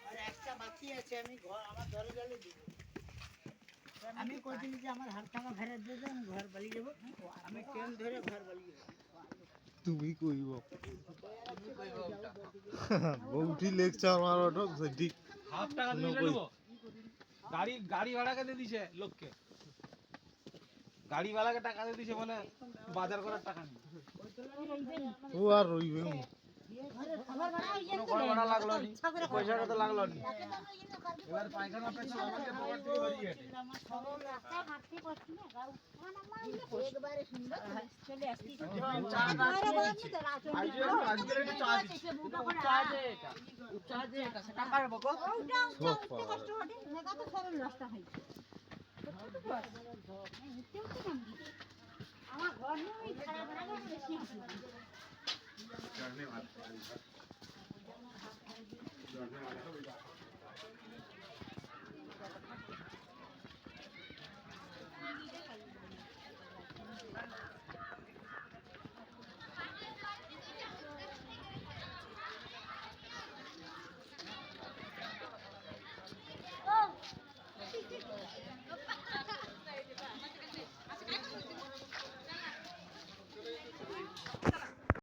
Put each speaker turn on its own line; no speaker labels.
আর একটা বাকি আছে, আমি আমার ঘরে গেলে দিব। আমি কইছিলি যে আমার হাত টাকা ফেরত দিয়ে দেন, ঘর পালিয়ে যাবো। আমি ট্রেন ধরে ঘর পালিয়ে যাবো।
তুমি কইব বউটি লেকচার মারো ঠিক
হাফ টাকা দিলে নেব। গাড়ি ভাড়া কে দিয়ে দিছে লোককে, গাড়িওয়ালাকে টাকা দিয়ে দিছে, মানে বাজার করার টাকা নেই।
ও আর রইবে
কোনো ঘর ভাড়া লাগলো নি, পয়সাটা তো লাগলো নি। এবার পায়খানা পেছন আমাদের পকেট থেকে বেরিয়ে গেছে।
একবারে সুন্দর চলে আসছি।
আজকের একটু চা দিচ্ছি। সেটা পারবো গো।
আমার ঘর নেই, খারাপ লাগে বেশি আছে। Oh!